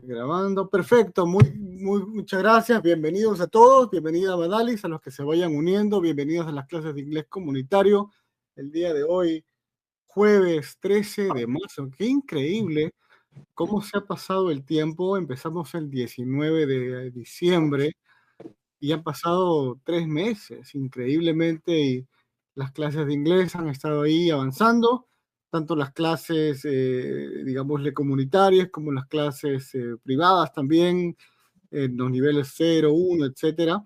Grabando, perfecto, muchas gracias, bienvenidos a todos, bienvenida a Madalis, a los que se vayan uniendo, bienvenidos a las clases de inglés comunitario, el día de hoy, jueves 13 de marzo, qué increíble cómo se ha pasado el tiempo, empezamos el 19 de diciembre y han pasado 3 meses, increíblemente, y las clases de inglés han estado ahí avanzando, tanto las clases, digámosle, comunitarias como las clases privadas también, en los niveles 0, 1, etcétera.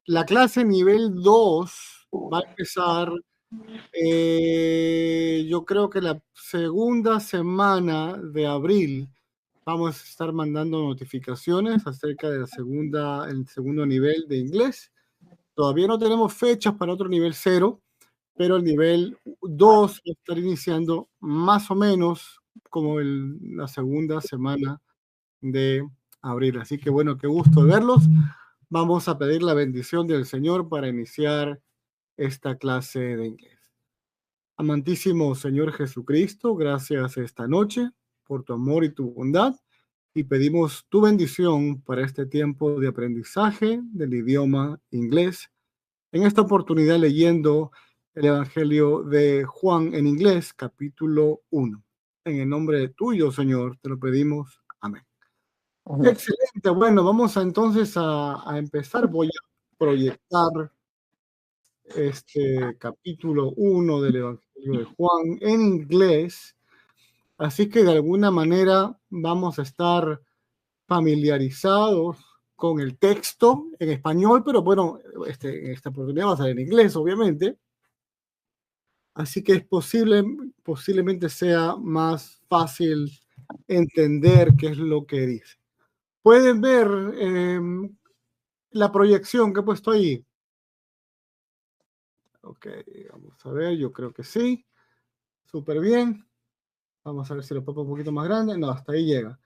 La clase nivel 2 va a empezar, yo creo que la segunda semana de abril. Vamos a estar mandando notificaciones acerca de el segundo nivel de inglés. Todavía no tenemos fechas para otro nivel 0, pero el nivel 2 va a estar iniciando más o menos como la segunda semana de abril. Así que bueno, qué gusto verlos. Vamos a pedir la bendición del Señor para iniciar esta clase de inglés. Amantísimo Señor Jesucristo, gracias esta noche por tu amor y tu bondad, y pedimos tu bendición para este tiempo de aprendizaje del idioma inglés. En esta oportunidad leyendo el Evangelio de Juan en inglés, capítulo 1. En el nombre de tuyo, Señor, te lo pedimos. Amén. Excelente. Bueno, vamos entonces a empezar. Voy a proyectar este capítulo 1 del Evangelio de Juan en inglés. Así que de alguna manera vamos a estar familiarizados con el texto en español, pero bueno, en esta oportunidad va a ser en inglés, obviamente. Así que es posiblemente sea más fácil entender qué es lo que dice. Pueden ver la proyección que he puesto ahí. Ok, vamos a ver, yo creo que sí. Súper bien. Vamos a ver si lo pongo un poquito más grande. No, hasta ahí llega.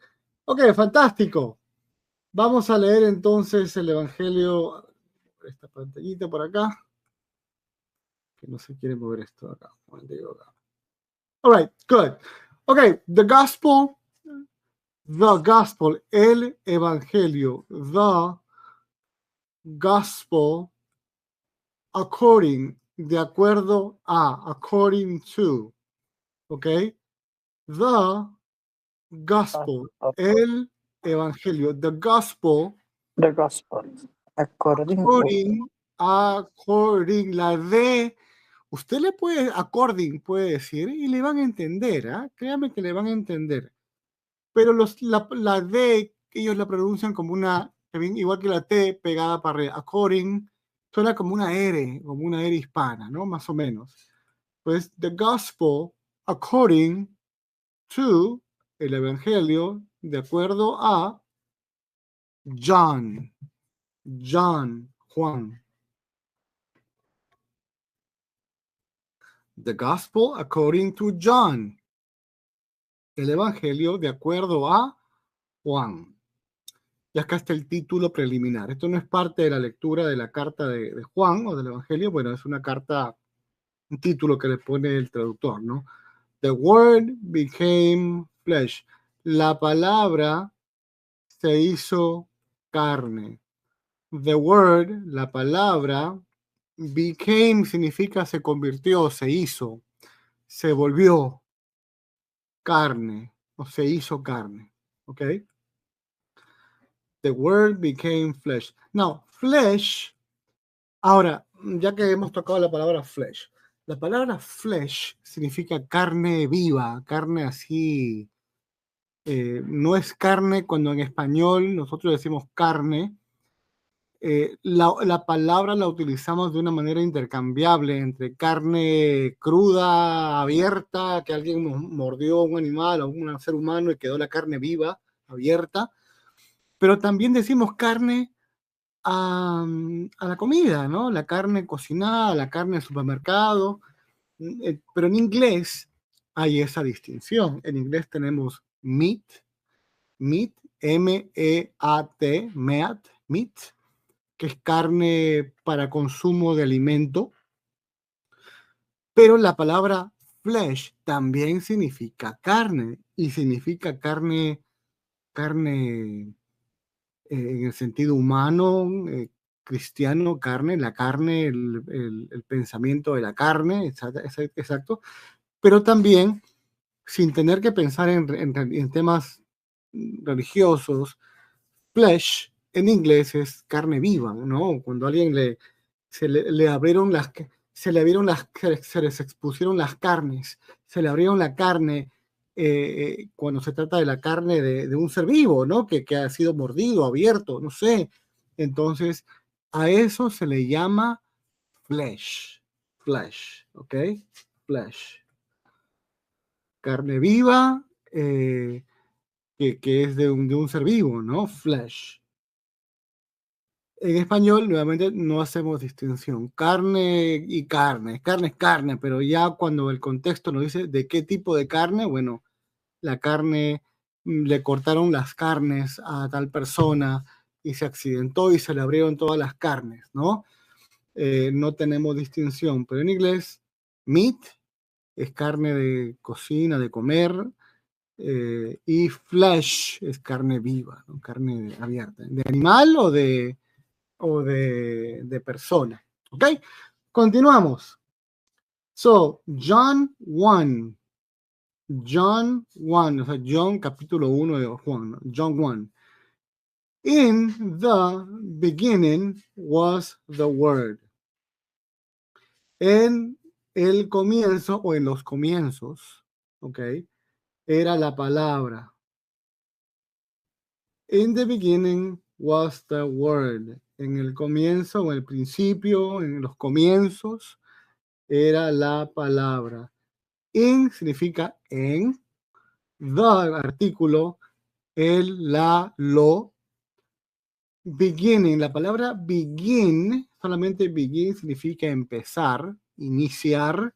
Ok, fantástico. Vamos a leer entonces el Evangelio, esta pantallita por acá, que no se quiere mover esto acá. All right, good. Okay, the gospel, el Evangelio, the gospel, according, de acuerdo a, according to, okay, the gospel, el Evangelio, the gospel, The gospel, according, la de, usted le puede, according puede decir, y le van a entender, ¿ah? Créame que le van a entender. Pero la D, ellos la pronuncian como una, igual que la T pegada para arriba. According, suena como una R hispana, ¿no? Más o menos. Pues, the gospel, according to, el evangelio, de acuerdo a John, Juan. The gospel according to John. El evangelio de acuerdo a Juan. Y acá está el título preliminar. Esto no es parte de la lectura de la carta de Juan o del Evangelio. Bueno, es una carta, un título que le pone el traductor, ¿no? The word became flesh. La palabra se hizo carne. The word, la palabra, became significa se convirtió, se hizo, se volvió carne o se hizo carne. ¿Ok? The word became flesh. Now, flesh. Ahora, ya que hemos tocado la palabra flesh, la palabra flesh significa carne viva, carne así. No es carne cuando en español nosotros decimos carne. La palabra la utilizamos de una manera intercambiable entre carne cruda, abierta, que alguien mordió a un animal o un ser humano y quedó la carne viva, abierta. Pero también decimos carne a la comida, ¿no? La carne cocinada, la carne del supermercado. Pero en inglés hay esa distinción. En inglés tenemos meat, M-E-A-T, meat, que es carne para consumo de alimento. Pero la palabra flesh también significa carne y significa carne carne en el sentido humano, cristiano, carne, la carne, el pensamiento de la carne, exacto, pero también sin tener que pensar en temas religiosos. Flesh en inglés es carne viva, ¿no? Cuando a alguien le abrieron se le abrieron se les expusieron las carnes, se le abrieron la carne cuando se trata de la carne de un ser vivo, ¿no? Que ha sido mordido, abierto, no sé. Entonces, a eso se le llama flesh, flesh, ¿ok? Flesh. Carne viva que es de un ser vivo, ¿no? Flesh. En español, nuevamente, no hacemos distinción. Carne y carne. Carne es carne, pero ya cuando el contexto nos dice de qué tipo de carne, bueno, la carne, le cortaron las carnes a tal persona y se accidentó y se le abrieron todas las carnes, ¿no? No tenemos distinción, pero en inglés, meat es carne de cocina, de comer, y flesh es carne viva, ¿no? Carne abierta. ¿De animal o de persona? ¿Ok? Continuamos. So, John 1. John 1, o sea, John capítulo 1 de Juan, ¿no? John 1. In the beginning was the word. En el comienzo o en los comienzos, ¿ok? Era la palabra. In the beginning was the word. En el comienzo o en el principio, en los comienzos, era la palabra. In significa en. The artículo, el, la, lo. Beginning, la palabra begin, solamente begin significa empezar, iniciar.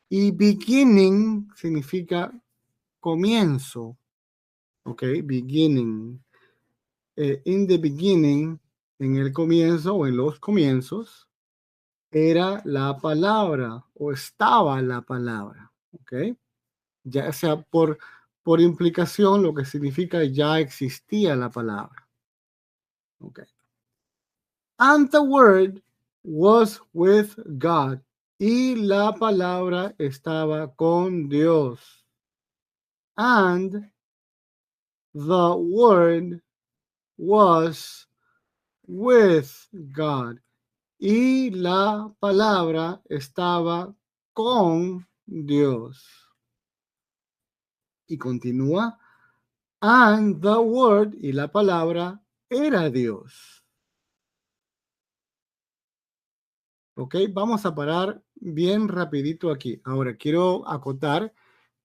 Y beginning significa comienzo. Ok, beginning. In the beginning, en el comienzo o en los comienzos, era la palabra o estaba la palabra. Ok, ya sea por implicación, lo que significa ya existía la palabra. Okay. And the word was with God. Y la palabra estaba con Dios. And the word was with God. Y la palabra estaba con Dios. Y continúa. And the word y la palabra era Dios. Ok, vamos a parar bien rapidito aquí. Ahora quiero acotar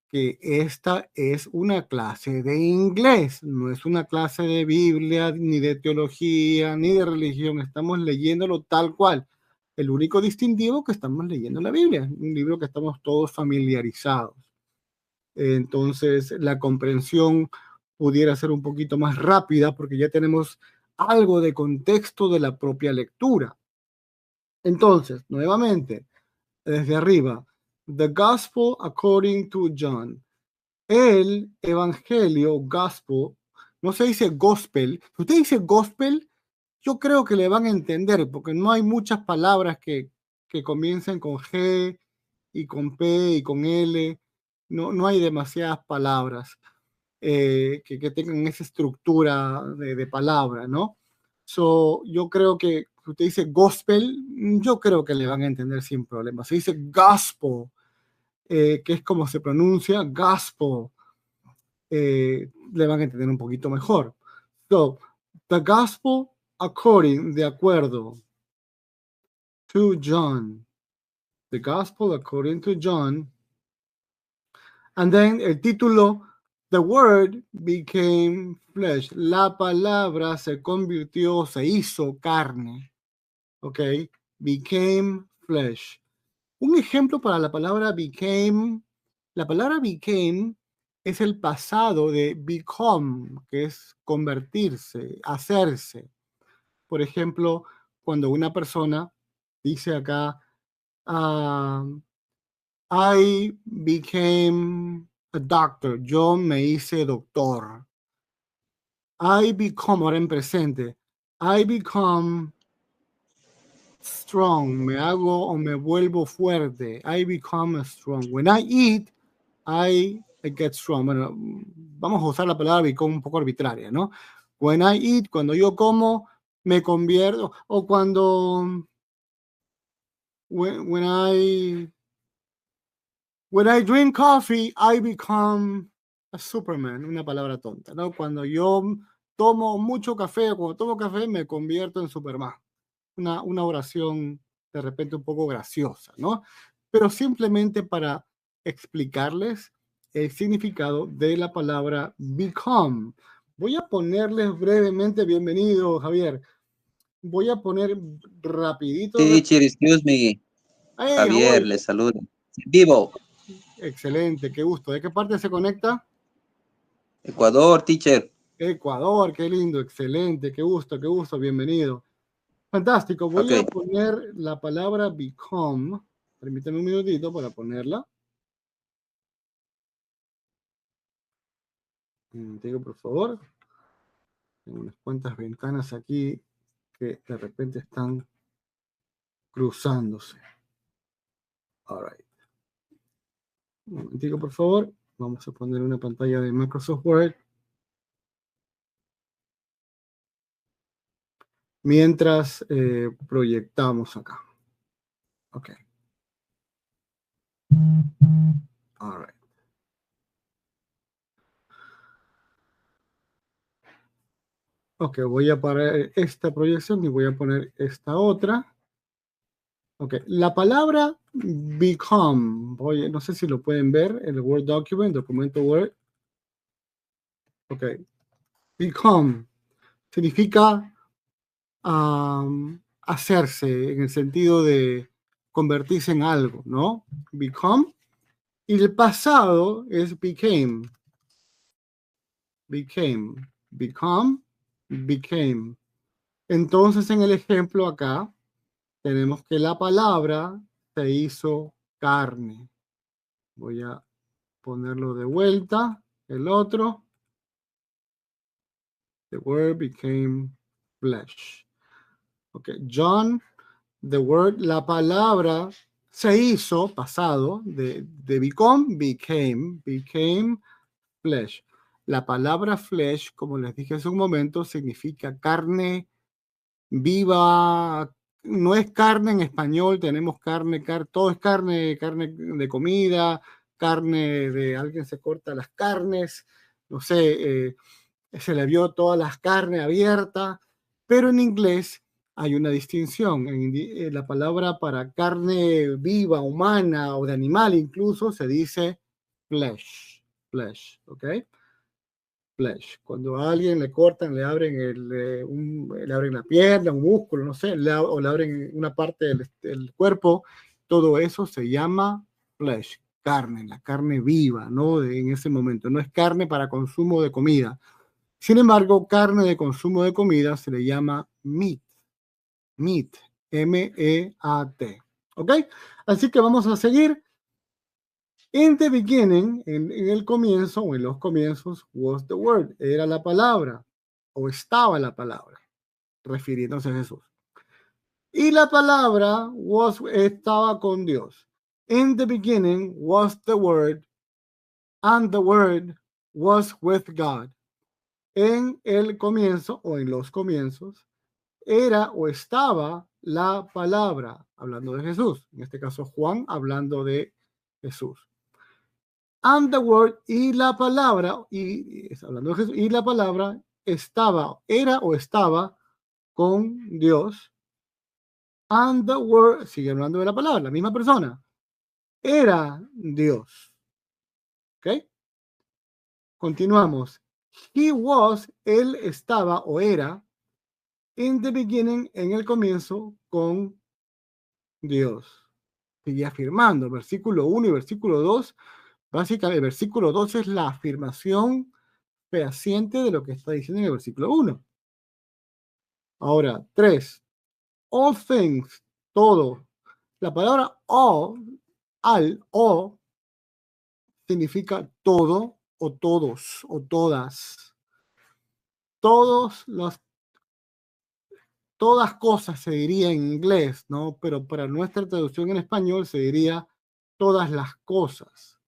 que esta es una clase de inglés, no es una clase de Biblia, ni de teología, ni de religión. Estamos leyéndolo tal cual. El único distintivo que estamos leyendo la Biblia, un libro que estamos todos familiarizados. Entonces, la comprensión pudiera ser un poquito más rápida porque ya tenemos algo de contexto de la propia lectura. Entonces, nuevamente, desde arriba, The Gospel according to John. El Evangelio, Gospel, no se dice Gospel. Si usted dice Gospel, yo creo que le van a entender, porque no hay muchas palabras que comiencen con G y con P y con L. No hay demasiadas palabras que tengan esa estructura de palabra, ¿no? So, yo creo que si usted dice gospel, yo creo que le van a entender sin problema. Se dice gospel, que es como se pronuncia, gospel, le van a entender un poquito mejor. So, the gospel according, de acuerdo, to John. The gospel according to John. And then el título, The word became flesh. La palabra se convirtió, se hizo carne. Ok, became flesh. Un ejemplo para la palabra became. La palabra became es el pasado de become, que es convertirse, hacerse. Por ejemplo, cuando una persona dice acá, I became a doctor. Yo me hice doctor. I become, ahora en presente. I become strong. Me hago o me vuelvo fuerte. I become strong. When I eat, I get strong. Bueno, vamos a usar la palabra become un poco arbitraria, ¿no? When I eat, cuando yo como, me convierto. O cuando when I drink coffee, I become a Superman. Una palabra tonta, ¿no? Cuando yo tomo mucho café, cuando tomo café, me convierto en Superman. Una oración de repente un poco graciosa, ¿no? Pero simplemente para explicarles el significado de la palabra become. Voy a ponerles brevemente, bienvenido, Javier. Voy a poner rapidito. Teacher, excuse me. Hey, how are Javier, you? les saludo. Vivo. Excelente, qué gusto. ¿De qué parte se conecta? Ecuador, teacher. Ecuador, qué lindo, excelente, qué gusto, bienvenido. Fantástico, voy Ok. a poner la palabra become. Permítame un minutito para ponerla. Un minutito, por favor. Tengo unas cuantas ventanas aquí que de repente están cruzándose. All right. Un minutito, por favor. Vamos a poner una pantalla de Microsoft Word. Mientras proyectamos acá. Ok. All right. Ok, voy a parar esta proyección y voy a poner esta otra. Ok, la palabra become, no sé si lo pueden ver en el Word document, documento Word. Ok, become significa hacerse en el sentido de convertirse en algo, ¿no? Become. Y el pasado es became. Became. Become. Became. Entonces, en el ejemplo acá, tenemos que la palabra se hizo carne. Voy a ponerlo de vuelta. El otro. The word became flesh. Ok, John, the word, la palabra se hizo, pasado, de became flesh. La palabra flesh, como les dije hace un momento, significa carne viva. No es carne en español, tenemos carne, todo es carne, carne de comida, carne de alguien se corta las carnes, no sé, se le vio todas las carnes abiertas, pero en inglés hay una distinción. La palabra para carne viva, humana o de animal incluso se dice flesh, flesh, ¿ok? Flesh. Cuando a alguien le cortan, le abren, le abren la pierna, un músculo, no sé, o le abren una parte del cuerpo, todo eso se llama flesh, carne, la carne viva, ¿no? En ese momento. No es carne para consumo de comida. Sin embargo, carne de consumo de comida se le llama meat. Meat. M-E-A-T. ¿Ok? Así que vamos a seguir. In the beginning, en el comienzo o en los comienzos, was the word. Era la palabra o estaba la palabra, refiriéndose a Jesús. Y la palabra estaba con Dios. In the beginning was the word, and the word was with God. En el comienzo o en los comienzos era o estaba la palabra, hablando de Jesús. En este caso, Juan hablando de Jesús. And the word y la palabra, y hablando de Jesús, y la palabra era o estaba con Dios. And the word, sigue hablando de la palabra, la misma persona, era Dios. ¿Ok? Continuamos. He was, él estaba o era, in the beginning, en el comienzo, con Dios. Sigue afirmando, versículo 1 y versículo 2. Básicamente, el versículo 2 es la afirmación fehaciente de lo que está diciendo en el versículo 1. Ahora, 3. All things, todo. La palabra all, o, significa todo o todos o todas. todas cosas se diría en inglés, ¿no? Pero para nuestra traducción en español se diría todas las cosas.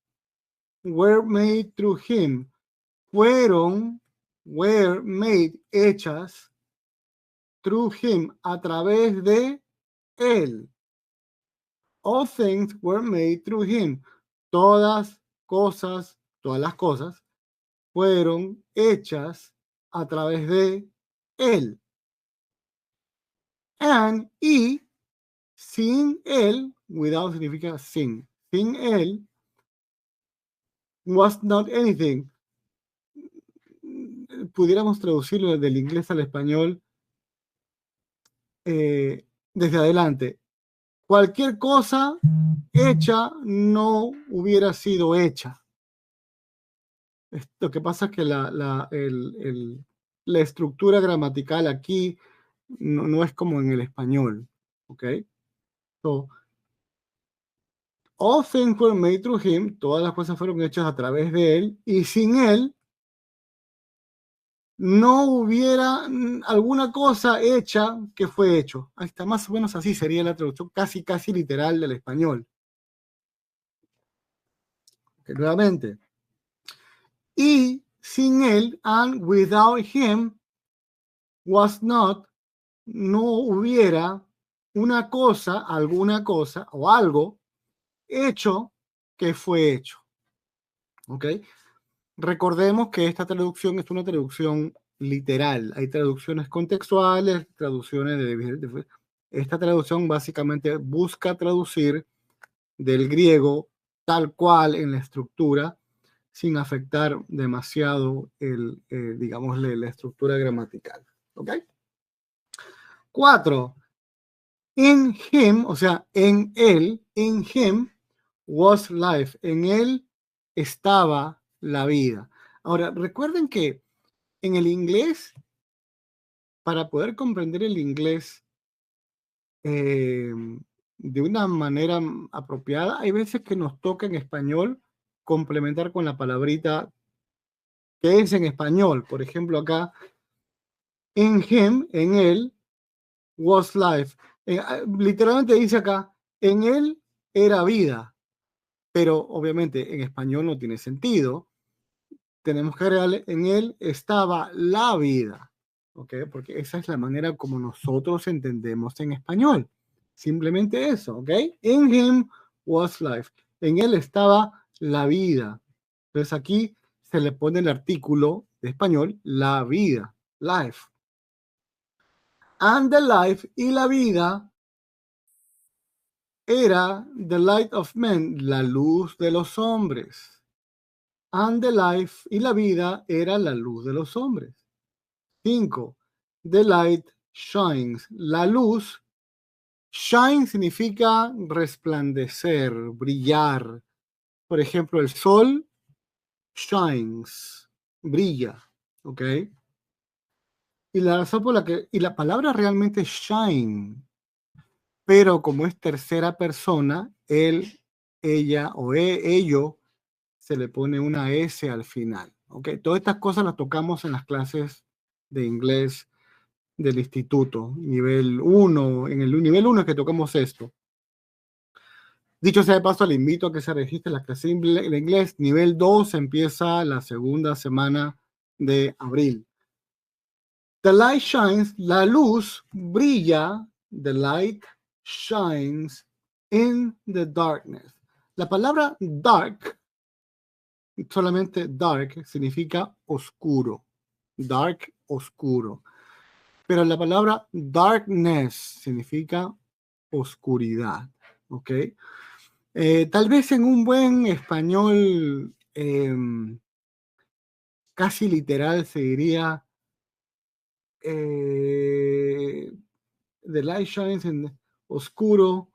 Were made through him. Were made, hechas, through him, a través de él. All things were made through him. Todas las cosas fueron hechas a través de él. And, y, sin él, without significa sin él, was not anything. Pudiéramos traducirlo del inglés al español desde adelante. Cualquier cosa hecha no hubiera sido hecha. Lo que pasa es que la estructura gramatical aquí no es como en el español. ¿Ok? So, all things were made through him. Todas las cosas fueron hechas a través de él. Y sin él no hubiera alguna cosa hecha que fue hecho. Ahí está, más o menos así sería la traducción casi literal del español. Okay, nuevamente. Y sin él, and without him, was not, no hubiera una cosa, alguna cosa o algo hecho que fue hecho. ¿Ok? Recordemos que esta traducción es una traducción literal. Hay traducciones contextuales, traducciones de esta traducción básicamente busca traducir del griego tal cual en la estructura, sin afectar demasiado digamos, la estructura gramatical. ¿Ok? 4. In him, o sea, en él, in him was life. En él estaba la vida. Ahora, recuerden que en el inglés, para poder comprender el inglés de una manera apropiada, hay veces que nos toca en español complementar con la palabrita que es en español. Por ejemplo, acá, in him, en él, was life. Literalmente dice acá, en él era vida, pero obviamente en español no tiene sentido. Tenemos que agregarle, en él estaba la vida, ¿ok? Porque esa es la manera como nosotros entendemos en español. Simplemente eso, ¿ok? In him was life. En él estaba la vida. Entonces aquí se le pone el artículo de español, la vida, life. And the life, y la vida, era the light of men, la luz de los hombres. And the life, y la vida, era la luz de los hombres. 5. The light shines. La luz, shine significa resplandecer, brillar. Por ejemplo, el sol shines, brilla, ¿ok? Y la razón por la que, y la palabra realmente es shine, pero como es tercera persona, él, ella o ello, se le pone una S al final, ¿ok? Todas estas cosas las tocamos en las clases de inglés del instituto, nivel 1, en el nivel 1 es que tocamos esto. Dicho sea de paso, le invito a que se registre en la clase de inglés. Nivel 2 empieza la segunda semana de abril. The light shines, la luz brilla, the light shines in the darkness. La palabra dark, solamente dark, significa oscuro. Dark, oscuro. Pero la palabra darkness significa oscuridad, ¿ok? Tal vez en un buen español casi literal se diría the light shines in oscuro,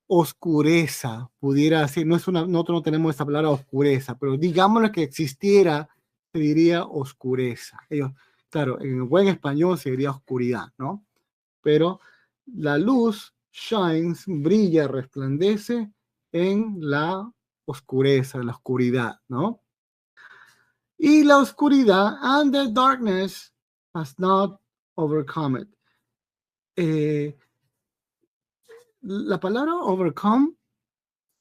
oscureza, pudiera decir, nosotros no tenemos esta palabra oscureza, pero digámoslo que existiera, se diría oscureza. Claro, en buen español se diría oscuridad, ¿no? Pero la luz shines, brilla, resplandece en la oscureza, en la oscuridad, ¿no? Y la oscuridad, and the darkness, has not overcome it. La palabra overcome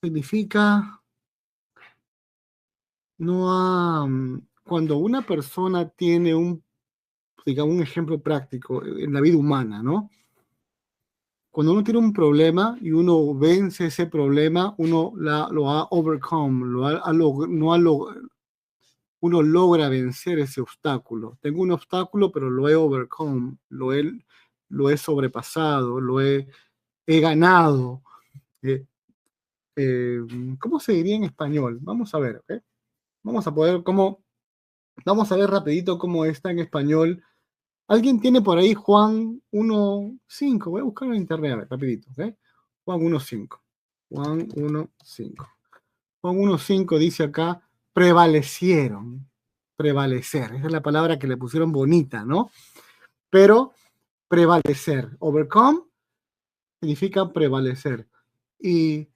significa cuando una persona tiene digamos, un ejemplo práctico en la vida humana, ¿no? Cuando uno tiene un problema y uno vence ese problema, uno lo ha overcome, uno logra vencer ese obstáculo. Tengo un obstáculo, pero lo he overcome, lo he sobrepasado, he ganado. ¿Cómo se diría en español? Vamos a ver, ¿ok? Vamos a ver rapidito cómo está en español. ¿Alguien tiene por ahí Juan 1.5? Voy a buscarlo en internet, a ver, rapidito, ¿ok? Juan 1.5. Juan 1.5. Juan 1.5 dice acá, prevalecieron. Prevalecer. Esa es la palabra que le pusieron bonita, ¿no? Pero prevalecer. Overcome significa prevalecer. Y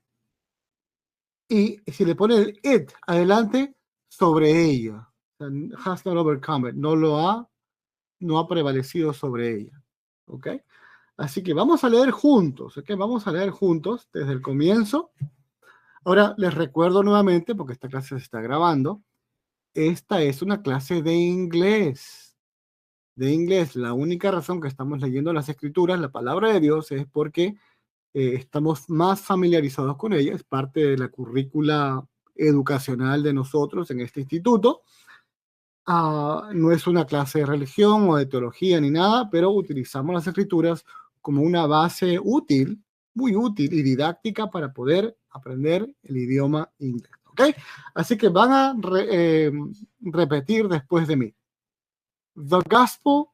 si le pone el it adelante, sobre ella. Has not overcome it. No ha prevalecido sobre ella. ¿Ok? Así que vamos a leer juntos. ¿Ok? Vamos a leer juntos desde el comienzo. Ahora les recuerdo nuevamente, porque esta clase se está grabando, esta es una clase de inglés. De inglés. La única razón que estamos leyendo las escrituras, la palabra de Dios, es porque estamos más familiarizados con ella. Es parte de la currícula educacional de nosotros en este instituto. No es una clase de religión o de teología ni nada, pero utilizamos las escrituras como una base útil, muy útil y didáctica para poder aprender el idioma inglés. ¿Ok? Así que van a repetir después de mí. The gospel.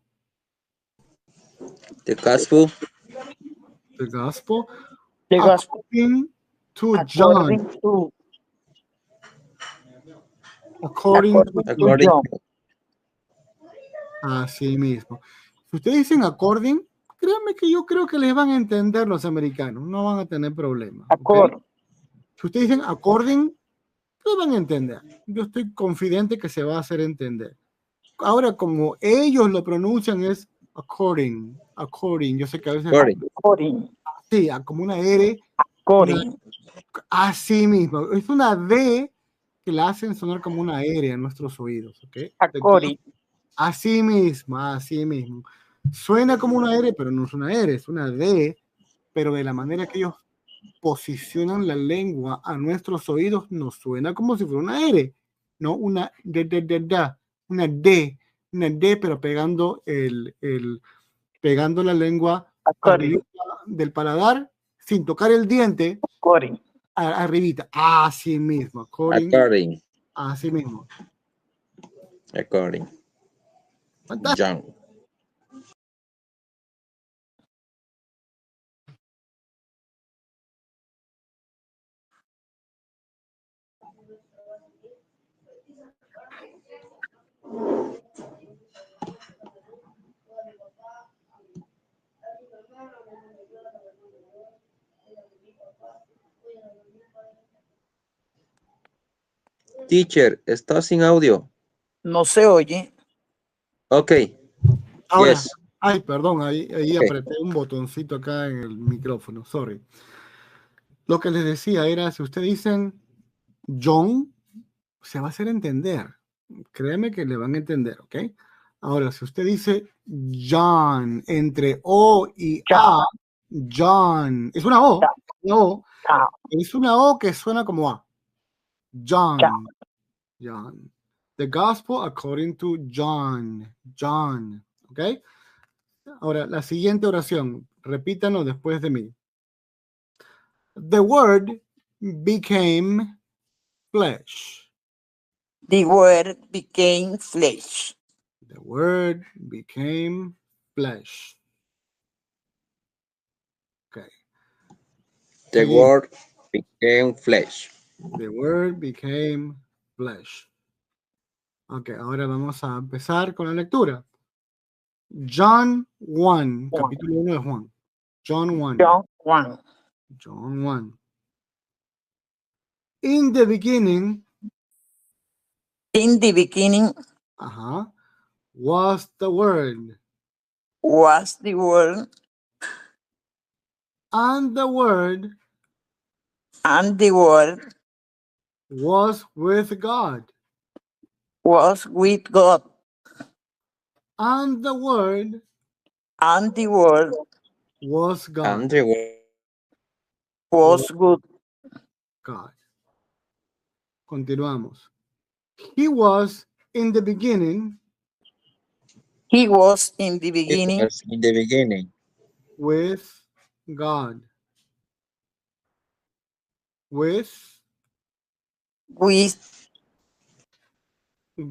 The gospel. The gospel. The gospel. According to John. According to John. Así mismo. Si ustedes dicen according, créanme que yo creo que les van a entender los americanos, no van a tener problemas. ¿Okay? Si ustedes dicen according, les van a entender. Yo estoy confidente que se va a hacer entender. Ahora, como ellos lo pronuncian es according. Yo sé que a veces According. Sí, como una R. Así mismo. Es una D que la hacen sonar como una R en nuestros oídos. ¿Okay? According. Así mismo. Suena como una R, pero no es una R, es una D, pero de la manera que ellos posicionan la lengua a nuestros oídos, nos suena como si fuera una R, no una una D, pero pegando la lengua arriba del paladar, sin tocar el diente, arribita, así mismo. According. Así mismo. According. Fantástico. John. Teacher, ¿está sin audio? No se oye. Ok. Ahora, yes. Ay, perdón, ahí Okay. apreté un botoncito acá en el micrófono, sorry. Lo que les decía era, si ustedes dicen John, se va a hacer entender. Créeme que le van a entender, ¿ok? Ahora, si usted dice John, entre O y A, John, es una O, es una O que suena como A. John. The gospel according to John, ¿ok? Ahora, la siguiente oración, repítanlo después de mí. The word became flesh. The word became flesh. The word became flesh. Okay. The word became flesh. The word became flesh. Ok, ahora vamos a empezar con la lectura. John 1, capítulo 1 de Juan. John 1. In the beginning. was the Word, Was the Word, and the Word and the Word was with God, was with God, and the Word and the Word was God. And the word was good. God. Continuamos. He was in the beginning He was in the it beginning was in the beginning with God. With with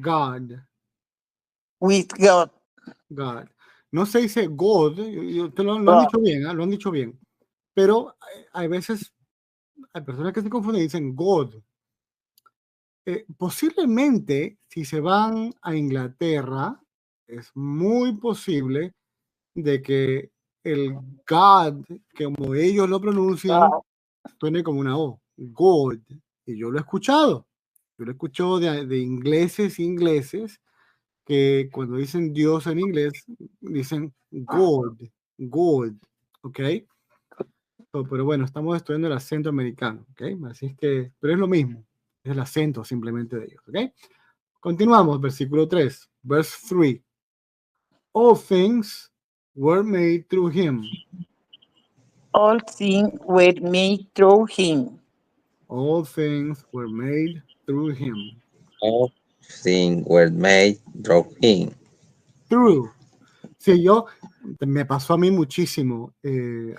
God. God. God. No se dice God, lo han God. dicho bien, lo han dicho bien. Pero hay veces, hay personas que se confunden y dicen God. Posiblemente, si se van a Inglaterra, es muy posible de que el God, como ellos lo pronuncian, suene como una O, God. Y yo lo he escuchado. Yo lo he escuchado de ingleses que cuando dicen Dios en inglés, dicen God, God, ¿ok? Pero bueno, estamos estudiando el acento americano, ¿ok? Así es que, pero es lo mismo, es el acento simplemente de ellos, ¿ok? Continuamos, versículo 3, verse 3. All things were made through him. All things were made through him. All things were made through him. all things were made through him. Through. Sí, me pasó a mí muchísimo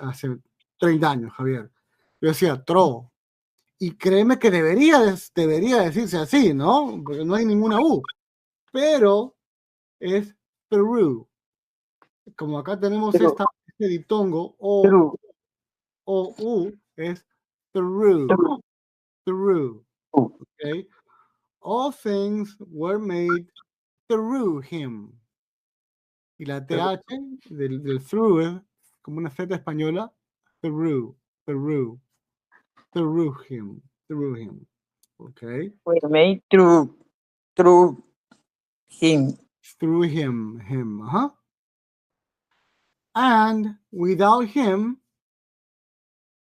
hace 30 años, Javier. Yo decía tro. Y créeme que debería decirse así, ¿no? Porque no hay ninguna U. Pero es through. Como acá tenemos Through. este diptongo, Through. o U, es through. Through. Through. Okay? All things were made through him. Y la TH del through es como una Z española. Through. Through. Through him. Through him. Okay? Were made through him. Through him. Him. Uh-huh. And without him,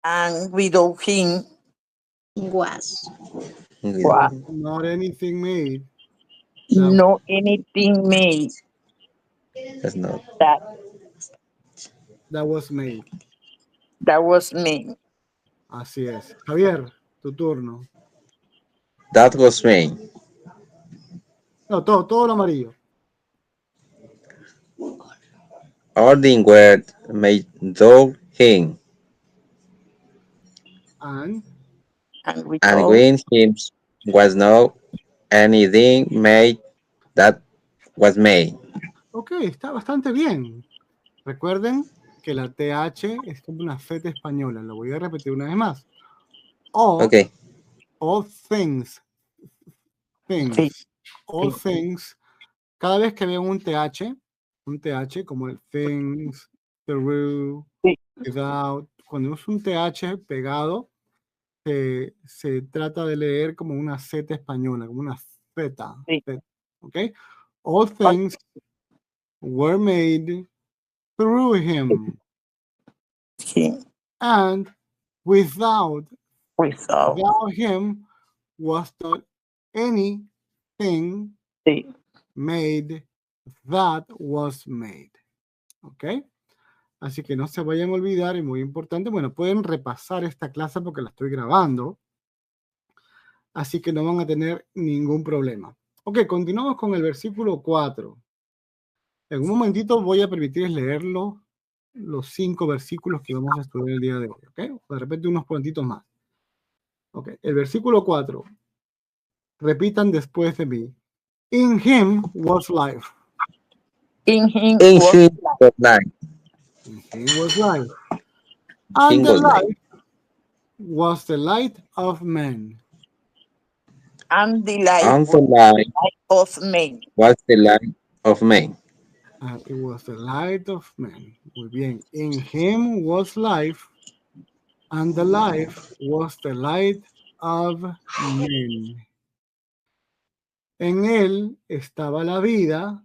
And without him Was. was not anything made no anything made That's not. that was made. that was made. Así es. Javier, tu turno. That was made. No, todo lo amarillo. All things were made through him. And And And without with him was no anything made that was made. ok, está bastante bien. Recuerden que la TH es como una Z española. Lo voy a repetir una vez más. Okay. All things. Sí. All things. Cada vez que vean un TH como el things, through, Sí. without, cuando es un TH pegado, se trata de leer como una Z española, como una Z. Sí. ¿Ok? All things were made through him. Him. And without Without him was not anything sí. made that was made. ¿Ok? Así que no se vayan a olvidar, y muy importante, bueno, pueden repasar esta clase porque la estoy grabando, así que no van a tener ningún problema. Ok, continuamos con el versículo 4. En un momentito voy a permitirles leerlo, los 5 versículos que vamos a estudiar el día de hoy, ¿ok? De repente unos cuantitos más. Ok, el versículo 4. Repitan después de mí. In him was life. In him In was him was life. In him was life. And Him the was life. light was the light of men. and the light And the light of men. was the light of men. And it was the light of men. Muy bien. In him was life, and the life was the light of men. En él estaba la vida,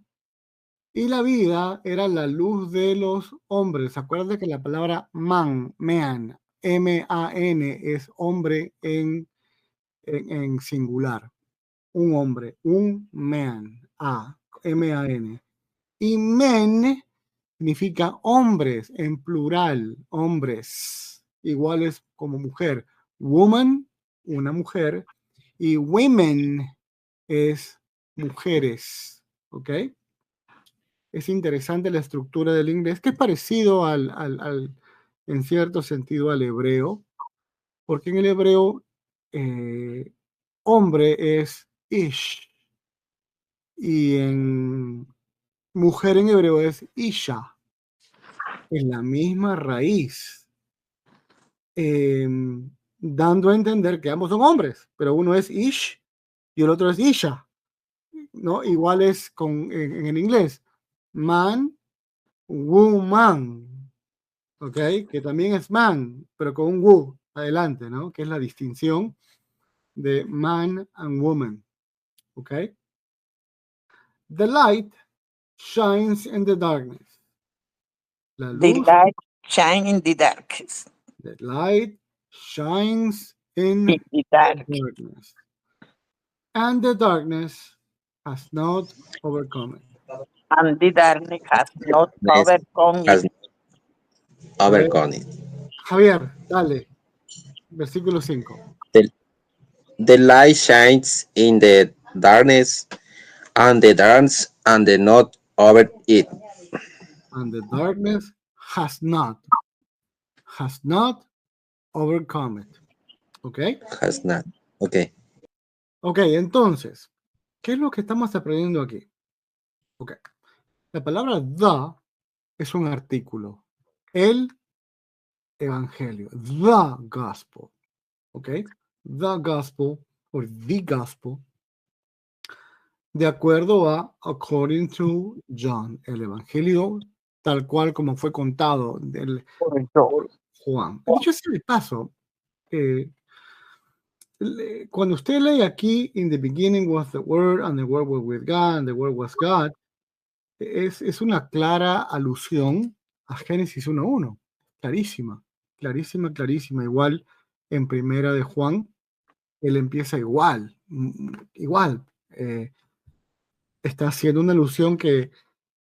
Y la vida era la luz de los hombres. Acuérdate que la palabra man, M-A-N, es hombre en singular. Un hombre, un man, M-A-N. Y men significa hombres en plural, hombres, iguales como mujer. Woman, una mujer, y women es mujeres, ¿ok? Es interesante la estructura del inglés, que es parecido en cierto sentido al hebreo, porque en el hebreo hombre es ish, y en mujer en hebreo es isha, es la misma raíz, dando a entender que ambos son hombres, pero uno es ish y el otro es isha, ¿no? Igual es en el inglés, man, woman, ¿ok? Que también es man, pero con un wu adelante, ¿no? Que es la distinción de man and woman, ¿ok? The light shines in the darkness. La The luz, light shine in the darkness. the light shines in In the the dark. darkness. And the darkness has not overcome it. And the darkness has not Darkness overcome has it. overcome it. Javier, dale. Versículo 5. The light shines in the darkness, and the darkness and the not over it. And the darkness has not overcome it. ¿Ok? Has not. Okay. Ok, entonces, ¿qué es lo que estamos aprendiendo aquí? Ok. La palabra the es un artículo. El evangelio. The gospel. ¿Ok? The gospel o the gospel. De acuerdo a according to John. El evangelio tal cual como fue contado por Juan. Dicho sea de paso, cuando usted lee aquí, in the beginning was the word, and the word was with God, and the word was God, es una clara alusión a Génesis 1:1. Clarísima, clarísima, clarísima. Igual en primera de Juan, él empieza igual, igual. Está haciendo una alusión que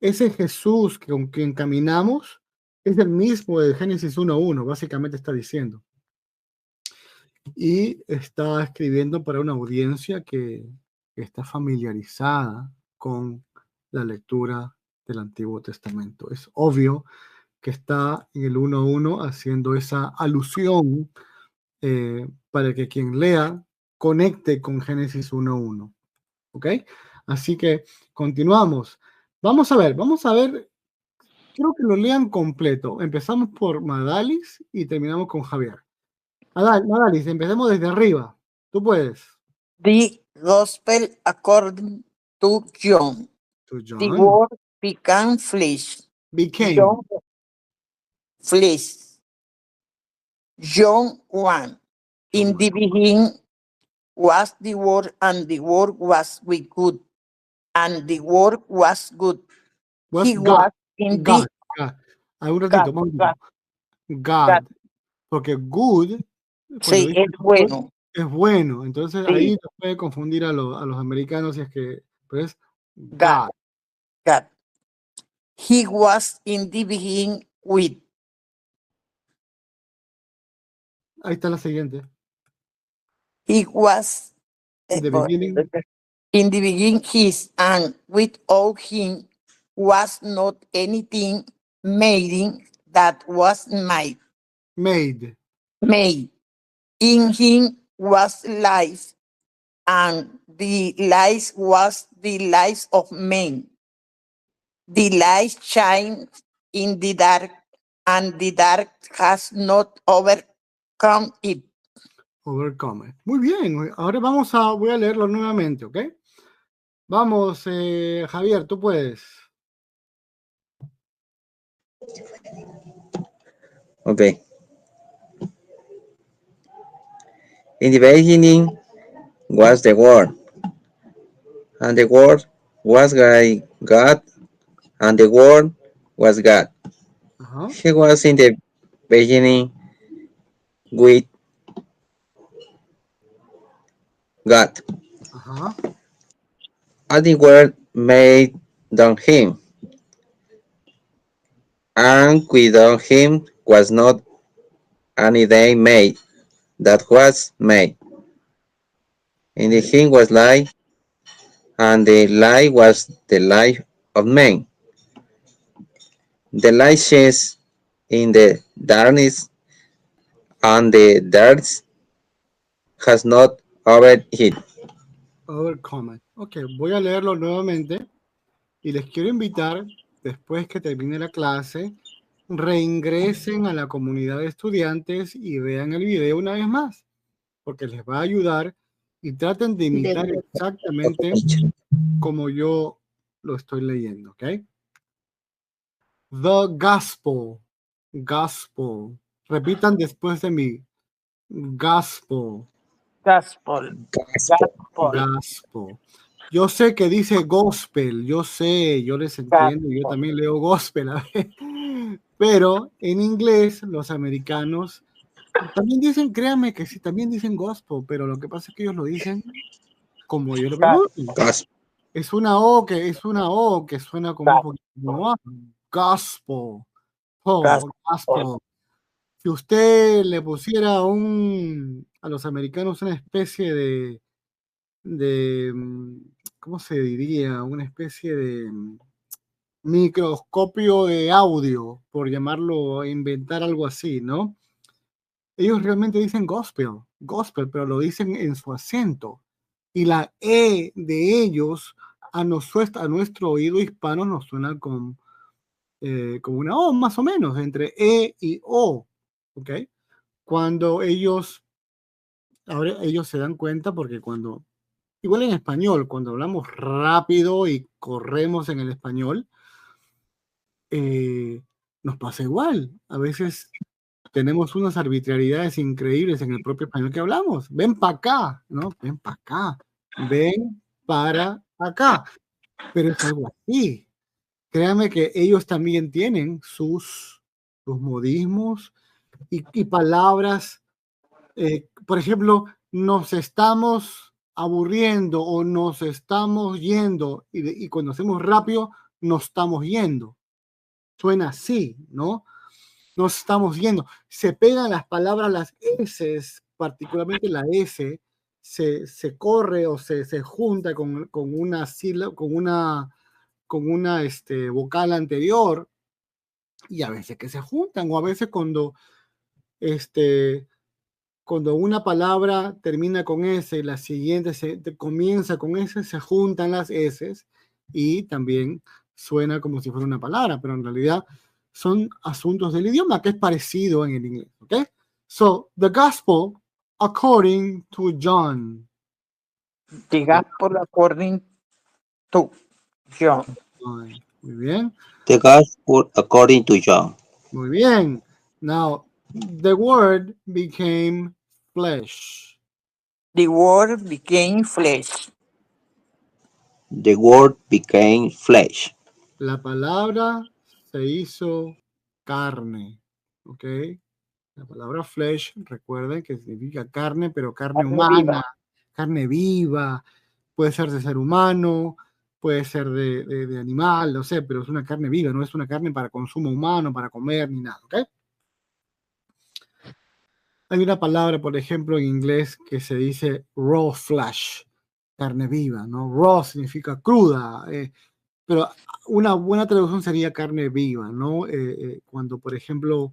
ese Jesús con quien caminamos es el mismo de Génesis 1:1, básicamente está diciendo. Y está escribiendo para una audiencia que está familiarizada con la lectura del Antiguo Testamento. Es obvio que está en el 1:1 haciendo esa alusión para que quien lea conecte con Génesis 1:1. ¿Ok? Así que continuamos. Vamos a ver, quiero que lo lean completo. Empezamos por Madalis y terminamos con Javier. Madalis, empecemos desde arriba. Tú puedes. The gospel according to John. To The John. word became flesh. Became. John flesh. John 1. In the beginning was the word, and the word was with God, and the word was good. He God. was in God. the God. Un ratito, God, God. God. Porque good, cuando sí, dice es good, bueno. es bueno. Entonces Sí. ahí se puede confundir a los americanos si es que, pero es God. God. God. He was in the beginning with. Ahí está la siguiente. He was In the beginning. in the beginning his, and without him was not anything made that was made. Made. In him was life, and the life was the life of men. The light shines in the dark, and the dark has not overcome it. Overcome. Muy bien. Ahora voy a leerlo nuevamente, ¿ok? Vamos, Javier, tú puedes. Okay. In the beginning was the Word, and the Word was by God, and the Word was God. Ajá. He was in the beginning with God. Ajá. All the Word made on him, and without him was not anything made that was made. In the him was life, and the light was the light of men. The light shines in the darkness, and the darkness has not overcome it. Overcome. Ok, voy a leerlo nuevamente y les quiero invitar, después que termine la clase, reingresen a la comunidad de estudiantes y vean el video una vez más, porque les va a ayudar y traten de imitar De- exactamente como yo lo estoy leyendo, ¿ok? The gospel, gospel. Repitan después de mí. Gospel, Gospel. Gospel. Gospel. gospel. Yo sé que dice gospel, yo sé, yo les entiendo, yo también leo gospel, a ver. Pero en inglés los americanos también dicen, créanme que sí, también dicen gospel, pero lo que pasa es que ellos lo dicen como ellos lo pronuncian. Gospel. Es una O que suena como un poquito como A. Gospel. Oh, gospel. Si usted le pusiera a los americanos una especie de, ¿cómo se diría? Una especie de microscopio de audio, por llamarlo, inventar algo así, ¿no? Ellos realmente dicen gospel, gospel, pero lo dicen en su acento. Y la E de ellos a nuestro oído hispano nos suena como una O, más o menos, entre E y O, ¿ok? Cuando ahora ellos se dan cuenta porque igual en español, cuando hablamos rápido y corremos en el español, nos pasa igual. A veces tenemos unas arbitrariedades increíbles en el propio español que hablamos. Ven para acá, ¿no? Ven para acá. Ven para acá. Pero es algo así. Créanme que ellos también tienen sus modismos y palabras. Por ejemplo, nos estamos aburriendo o nos estamos yendo y cuando hacemos rápido, nos estamos yendo. Suena así, ¿no? Nos estamos yendo. Se pegan las palabras, las S, particularmente la S, se corre o se junta con una sílaba, con una vocal anterior, y a veces que se juntan, o a veces cuando una palabra termina con S y la siguiente comienza con S, se juntan las S y también suena como si fuera una palabra, pero en realidad son asuntos del idioma que es parecido en el inglés, ¿ok? So, the gospel according to John. The gospel according to John. Muy bien, The Gospel according to John. muy bien. Now, the word became flesh. The word became flesh. The Word became flesh. La palabra se hizo carne, ¿ok? La palabra flesh, recuerden que significa carne, pero carne Carne humana, viva. carne viva, puede ser de ser humano, puede ser de animal, no sé, pero es una carne viva, no es una carne para consumo humano, para comer, ni nada, ¿ok? Hay una palabra, por ejemplo, en inglés que se dice raw flesh, carne viva, ¿no? Raw significa cruda, pero una buena traducción sería carne viva, ¿no? Cuando, por ejemplo,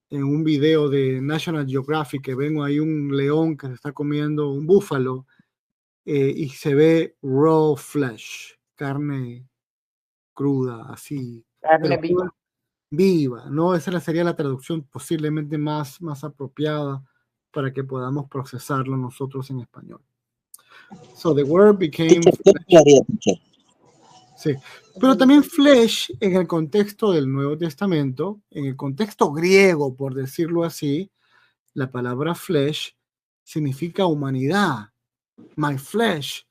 en un video de National Geographic que ven ahí un león que se está comiendo un búfalo y se ve raw flesh, carne cruda, así, Carne pero viva. viva, ¿no? Esa sería la traducción posiblemente más apropiada para que podamos procesarlo nosotros en español. So the word became Teacher, ¿qué flesh. haría, teacher? Sí, pero también flesh en el contexto del Nuevo Testamento, en el contexto griego, por decirlo así, la palabra flesh significa humanidad. My flesh.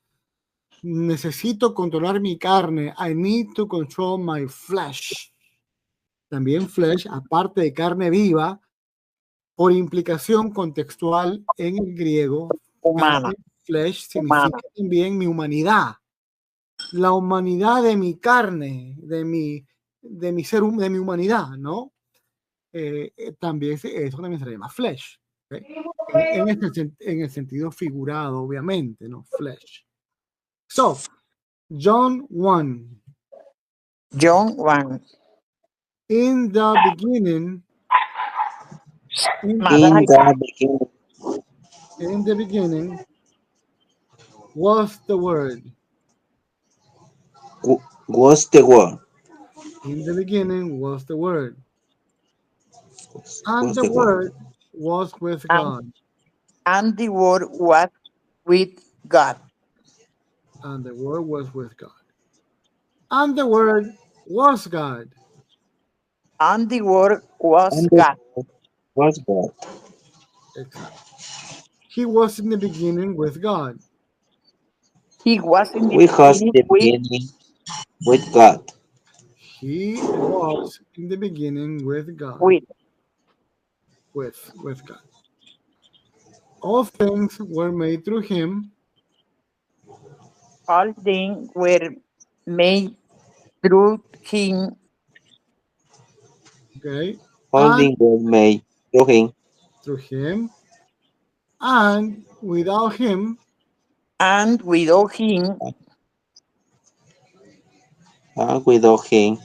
necesito controlar mi carne. I need to control my flesh. También flesh, aparte de carne viva, por implicación contextual en el griego, Humana. carne, flesh significa también mi humanidad. La humanidad de mi carne, de mi humanidad, ¿no? También eso también se llama flesh. ¿Okay? En el sentido figurado, obviamente, ¿no? Flesh. So, John 1. John 1. In the beginning, In the beginning in the beginning was the word. was the word. In the beginning was the word. And Was the the word. word was with God. And the word was with God. And the word was with God. And the word was God. And the word was And the God. word was God. Exactly. He was in the beginning with God. He was in the We was beginning the with beginning with God. He was in the beginning with God. With God. All things were made through him. all things were made through him, Okay. All And things were made through him. through him. And without him, and without him And without him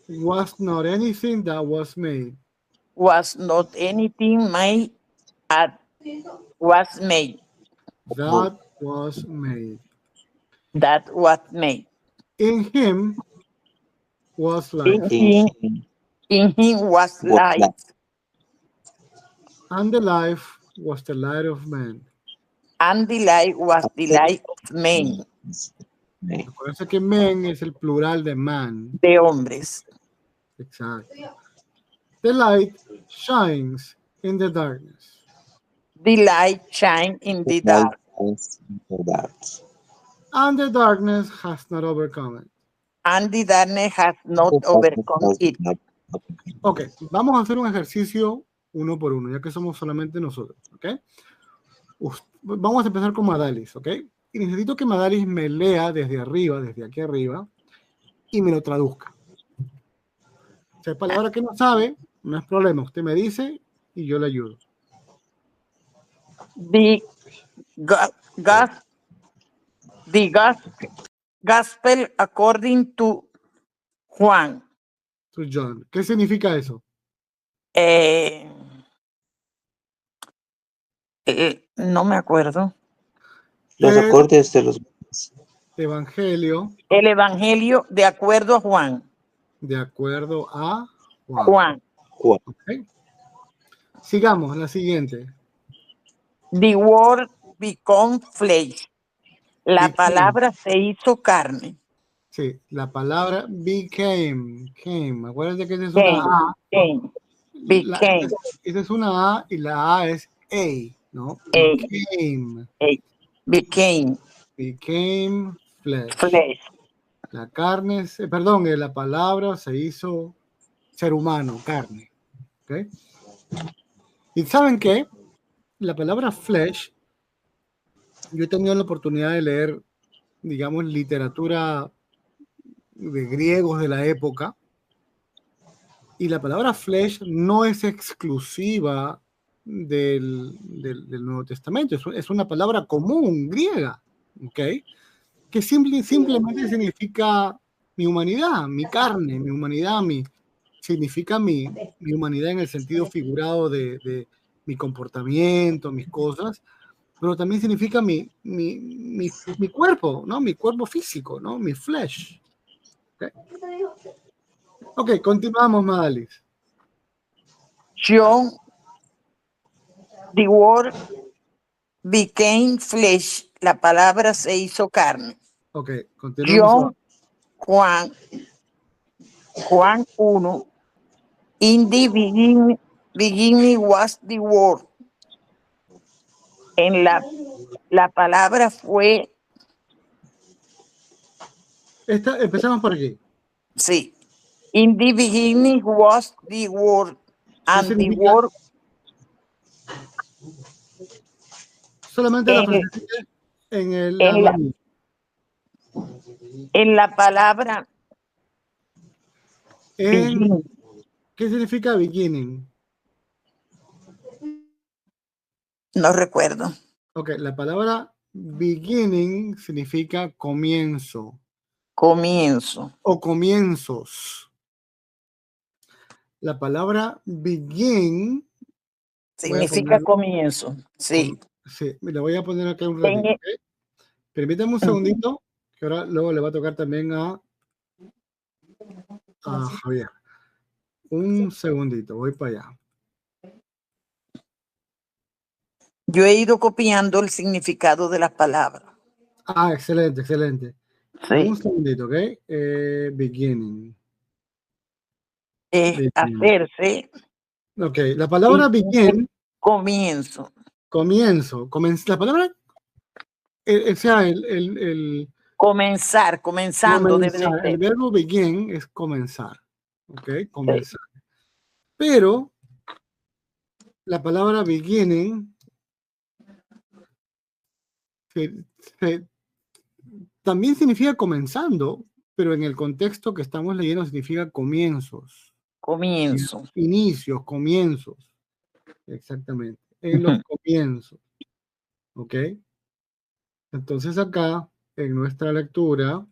was not anything that was made. was not anything made that was made. That was made. That was made. In him was In life. him, him in him was was life, life. And the life was the light of man. and the light was the light of men, Acuérdense que men es el plural de man. de hombres. Exacto. The light shines in the darkness. The light shine in the dark, And the darkness has not overcome it. and the darkness has not overcome it. Ok, vamos a hacer un ejercicio uno por uno, ya que somos solamente nosotros, ¿ok? Vamos a empezar con Madalis, ¿ok? Y necesito que Madalis me lea desde arriba, desde aquí arriba, y me lo traduzca. Si hay palabra que no sabe, no es problema. Usted me dice y yo le ayudo. The gospel according to Juan. To John. ¿Qué significa eso? No me acuerdo. Los acordes de los Evangelio. El evangelio de acuerdo a Juan. De acuerdo a Juan. Juan. Okay. Sigamos, la siguiente. The word become flesh. La Became. palabra se hizo carne. Sí, la palabra became. Came. Acuérdense que esa es una A. Became. Esa es una A y la A es A, ¿no? Became. Became flesh. La carne, perdón, la palabra se hizo ser humano, carne. ¿Okay? ¿Y saben qué? La palabra flesh, yo he tenido la oportunidad de leer, digamos, literatura de griegos de la época, y la palabra flesh no es exclusiva del Nuevo Testamento, es una palabra común griega, ¿ok? Que simplemente significa mi humanidad, mi carne, mi humanidad, significa mi humanidad en el sentido figurado de mi comportamiento, mis cosas, pero también significa mi cuerpo, ¿no? Mi cuerpo físico, ¿no? Mi flesh. Ok, continuamos, Madalis. John, the word became flesh. La palabra se hizo carne. Ok, continuamos. John, Juan 1. In the beginning was the word. En la palabra fue Empezamos por aquí. Sí. In the beginning was the word, ¿Qué and the significa? word Solamente la en, frasecita en la en la, mano. en la palabra En, begin. ¿qué significa beginning? No recuerdo. Ok, la palabra beginning significa comienzo Comienzo. o comienzos. La palabra begin, voy a Significa ponerlo, comienzo. Sí. sí, le voy a poner acá un En, ratito. ¿Ok? Permítame un segundito, que ahora luego le va a tocar también a Javier. Un segundito, voy para allá. yo he ido copiando el significado de las palabras. Ah, excelente, excelente. Sí. Un segundito, ¿ok? Beginning. Es Beginning. hacerse Ok, la palabra begin, comienzo. comienzo. La palabra, o sea, Comenzar, comenzando debe de comenzar, el ser. verbo begin es comenzar. Ok, Sí. comenzar. Pero la palabra beginning se- se- también significa comenzando, pero en el contexto que estamos leyendo significa comienzos, Comienzo. inicios, comienzos. Exactamente, en los comienzos. ¿Ok? Entonces acá, en nuestra lectura,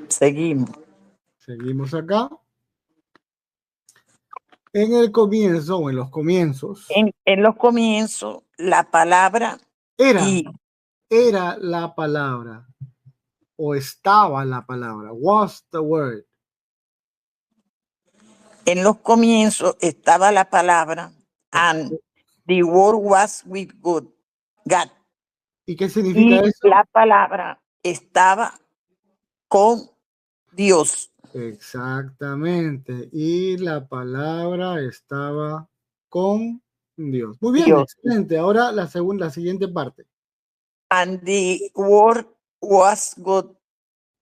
Seguimos. seguimos acá, en el comienzo o en los comienzos, En los comienzos, la palabra era, y era la palabra, o estaba la palabra, was the word. en los comienzos estaba la palabra and the word was with God. ¿Y qué significa Y eso? la palabra estaba con Dios. Exactamente. Y la palabra estaba con Dios. Muy bien, Dios. excelente. Ahora la siguiente parte. And the word was God.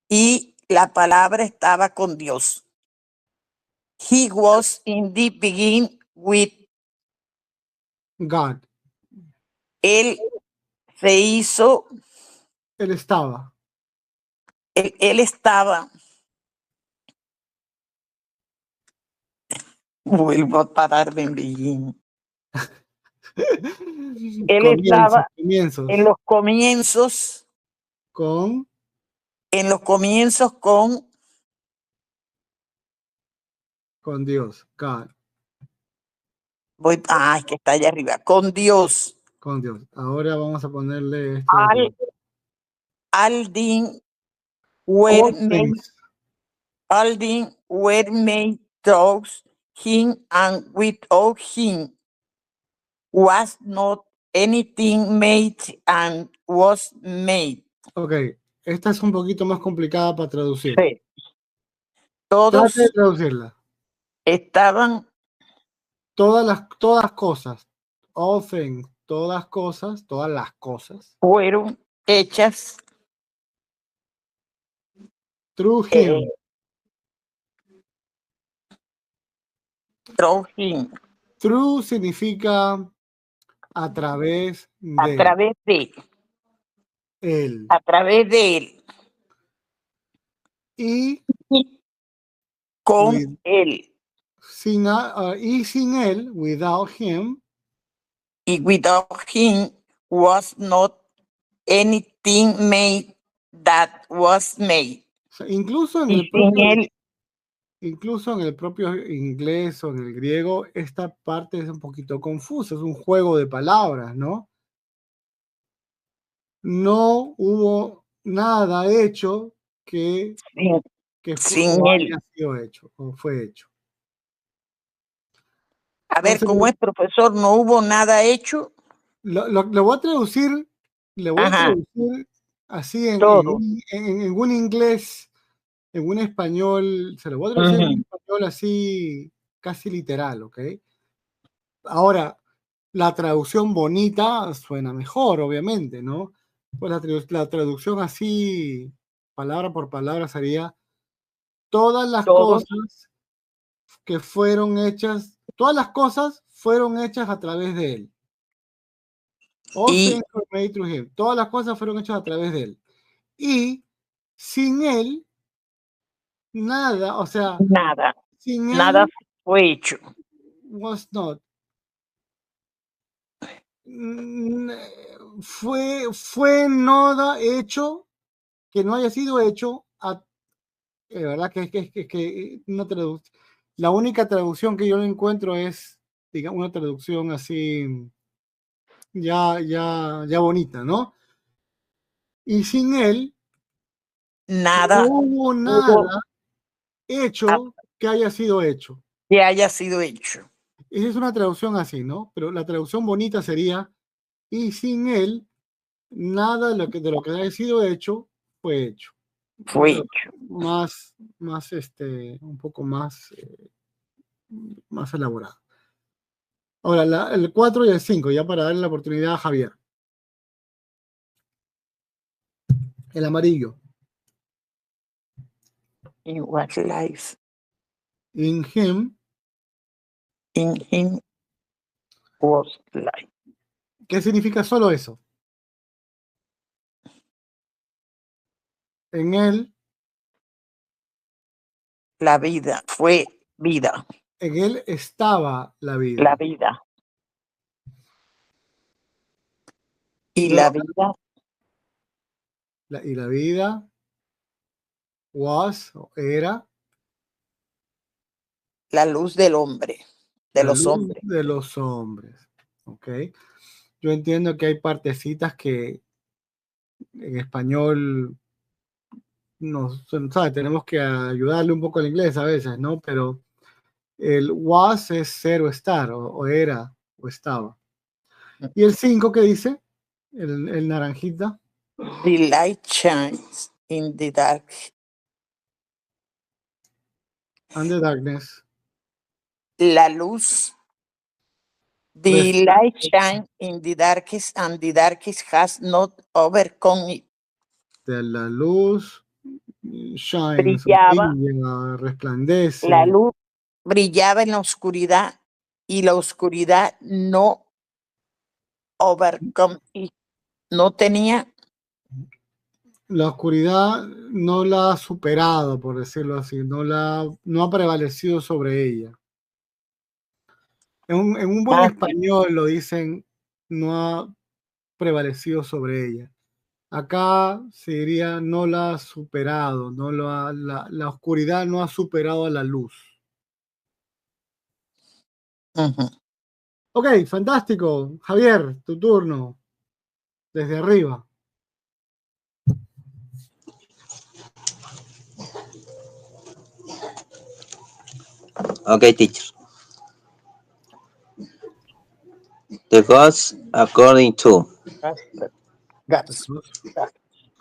Y la palabra estaba con Dios. He was in the beginning with God. él se hizo, Él estaba. él estaba, vuelvo a pararme en beginning. Él Comienzos, estaba comienzos. en los comienzos, Con con Dios. God. es que está allá arriba, con Dios. Con Dios. Ahora vamos a ponerle esto de All, aquí. all things All were made, things. all things were made through him, and without him was not anything made and was made. Ok. Esta es un poquito más complicada para traducir. Sí. Trate de Todos traducirla. estaban Todas cosas. All things. Todas cosas. Todas las cosas. fueron hechas Through him. through him, Through significa a través a de través de, él. a través de él, Y y con with, él, y sin él, without him, y without him was not anything made that was made. o sea, incluso en Y el sin propio, él, incluso en el propio inglés o en el griego, esta parte es un poquito confusa, es un juego de palabras, ¿no? No hubo nada hecho que, sin, o sin él. haya sido hecho, o fue hecho. A ver, Entonces, como es profesor, no hubo nada hecho. lo voy a traducir, le voy a Ajá, traducir así todo. en un inglés, en un español, se lo voy a traducir en un Ujú. español así casi literal, ¿ok? Ahora, la traducción bonita suena mejor, obviamente, ¿no? Pues la traducción así palabra por palabra sería todas las Todos. cosas que fueron hechas, todas las cosas fueron hechas a través de él. All Y- things were made through him. Todas las cosas fueron hechas a través de él. Y sin él, nada, o sea, Nada, sin nada él fue hecho. was not. Fue nada hecho que no haya sido hecho verdad que una la única traducción que yo encuentro es, digamos, una traducción así ya bonita, ¿no? Y sin él Nada no hubo hubo nada hecho que haya sido hecho. que haya sido hecho. Esa es una traducción así, ¿no? Pero la traducción bonita sería, y sin él, nada de lo que haya sido hecho fue hecho. Fue hecho. Más, un poco más elaborado. Ahora, el 4 y el 5, ya para darle la oportunidad a Javier. El amarillo. In what life? In him. In him was life. ¿Qué significa solo eso? En él. La vida fue vida. En él estaba la vida. La vida. Y Luego, la vida. Y la vida was, era. La luz del hombre. De La los luz hombres. de los hombres. Ok. Yo entiendo que hay partecitas que en español ¿sabes? Tenemos que ayudarle un poco al inglés a veces, ¿no? Pero el was es ser o estar, o era, o estaba. ¿Y el 5 qué dice? El naranjita. The light shines in the dark. And the darkness. La luz. The light shines in the darkest, and the darkest has not overcome it. De la luz shines, Brillaba. brilla, resplandece. La luz brillaba en la oscuridad y la oscuridad no overcome it. No tenía. La oscuridad no la ha superado, por decirlo así, no ha prevalecido sobre ella. En un buen español lo dicen, no ha prevalecido sobre ella. Acá se diría, no la ha superado, la oscuridad no ha superado a la luz. Ok, fantástico. Javier, tu turno. Desde arriba. Okay, teacher. The gods according to.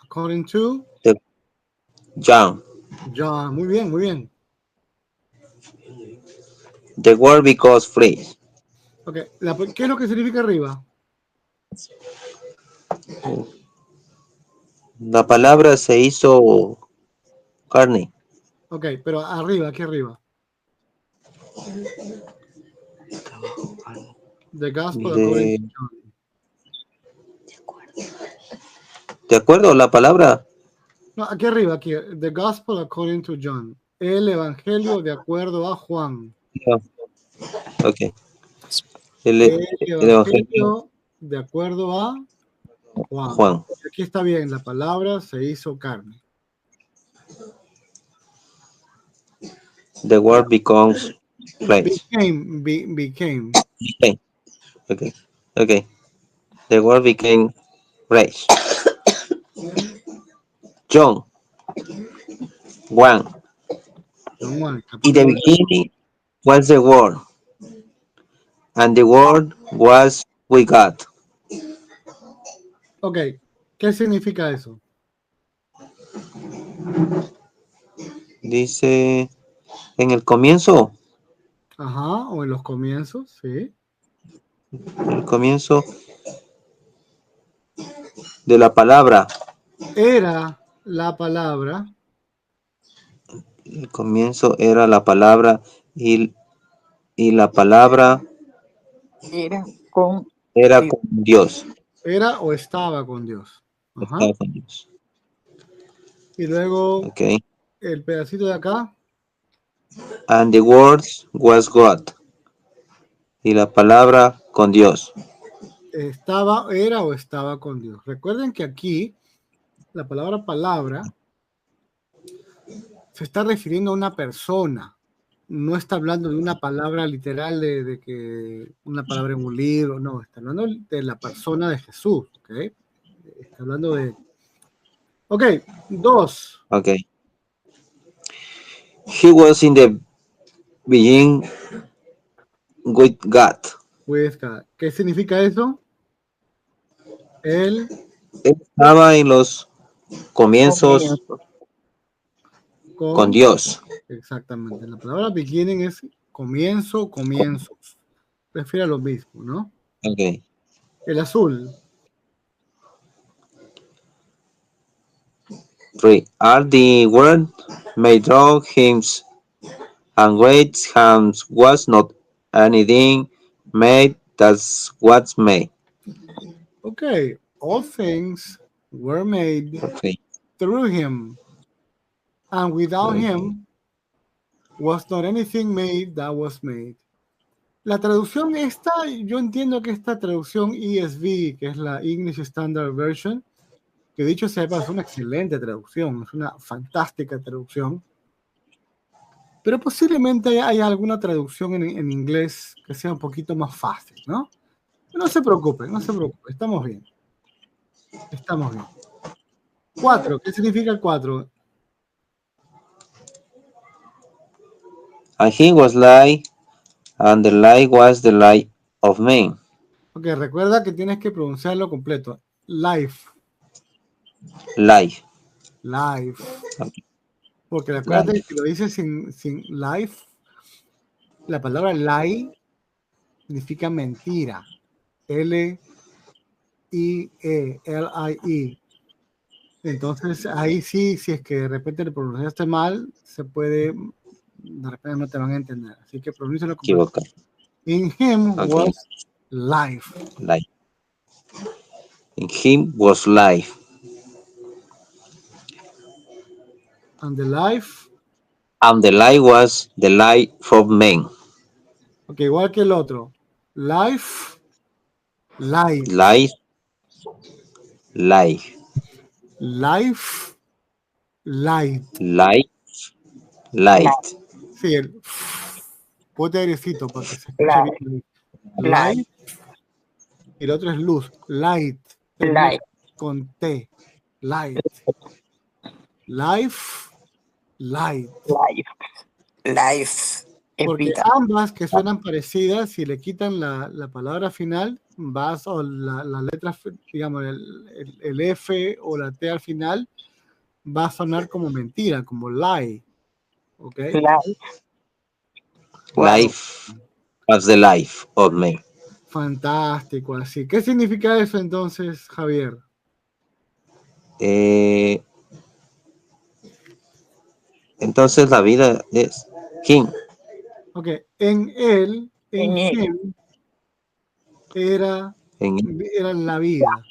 According to. John. John, muy bien, muy bien. The word because free. Ok, ¿qué es lo que significa arriba? La palabra se hizo carne. Ok, pero arriba, aquí arriba. The gospel according to John. ¿De acuerdo la palabra? No, aquí arriba, aquí. The gospel according to John. El evangelio de acuerdo a Juan. No. Ok. El evangelio de acuerdo a Juan. Aquí está bien, la palabra se hizo carne. The word becomes flesh. Became. Okay. Okay. The word became flesh. John 1. In the beginning was the word, and the word was with God. Ok, ¿qué significa eso? Dice en el comienzo. Ajá, o en los comienzos, sí. El comienzo de la palabra. Era la palabra. El comienzo era la palabra y la palabra Era con era Dios. con Dios. Era o estaba con Dios. Ajá. Estaba con Dios. Y luego Ok. el pedacito de acá. And the word was God. Y la palabra con Dios. Era o estaba con Dios. Recuerden que aquí la palabra palabra se está refiriendo a una persona. No está hablando de una palabra literal de que una palabra en un libro, no, está hablando de la persona de Jesús, ¿ok? Está hablando de... Ok, 2. Ok. He was in the beginning with God. ¿Qué significa eso? Él Él estaba en los comienzos con Dios. Exactamente. La palabra beginning es comienzo, comienzos. Refiere a lo mismo, ¿no? Ok. El azul. 3. Are the word made all hymns and great hymns was not anything made that's what's made. Okay. All things were made Okay. through him. And without him was not anything made that was made. La traducción esta, yo entiendo que esta traducción ESV, que es la English Standard Version, que dicho sea, es una excelente traducción, es una fantástica traducción. Pero posiblemente hay alguna traducción en inglés que sea un poquito más fácil, ¿no? No se preocupen, estamos bien. Estamos bien. 4, ¿qué significa el 4? And he was light, and the light was the light of men. Ok, recuerda que tienes que pronunciarlo completo. Life. Life. Life. Okay. Porque recuerda que Life. si lo dices sin life, la palabra lie significa mentira. L-I-E, L-I-E. Entonces, ahí sí, si es que de repente lo pronunciaste mal, se puede, de repente no te van a entender. Así que pronúncialo completo. Equivoca. In him Okay. was life. Life. In him was life. And the life. And the light was the light of men. Ok, igual que el otro. Life, light. Life. Life. Life, light. Light. Light. Sí, el ponte airecito para que se escuche bien. Light. Y el otro es luz. Light. Termina Light. con T. Light. Life, light. Life. Porque ambas que suenan parecidas, si le quitan la palabra final, o la letra, digamos, el F o la T al final, va a sonar como mentira, como lie. ¿Ok? Life was the life of men. Fantástico, así. ¿Qué significa eso entonces, Javier? Entonces la vida es him. Ok, en él, en him, era la vida,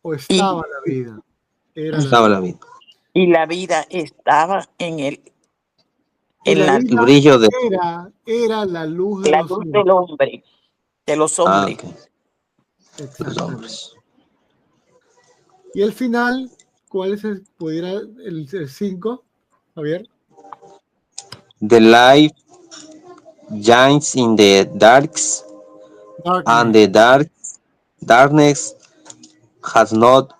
o estaba la vida. Estaba la vida. Y la vida estaba en él. Y la el vida brillo de era la luz de La los luz hombres. del hombre, de los hombres. Okay. Exactamente. Los hombres. Y el final, ¿cuál es el 5, Javier? The light shines in the darks, and the darkness has not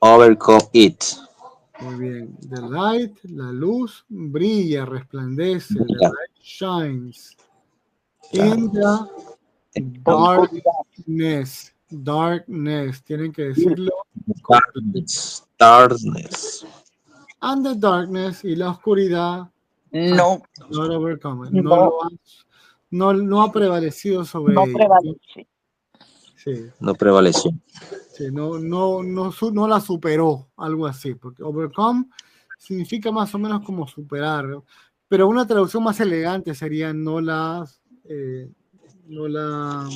overcome it. Muy bien. The light, la luz, brilla, resplandece. The light shines in the darkness. Darkness. Tienen que decirlo. Darkness. And the darkness y la oscuridad. No. Not overcome. No ha prevalecido sobre ello. Sí, no prevaleció. sí, no la superó, algo así, porque overcome significa más o menos como superar, pero una traducción más elegante sería eh, no la,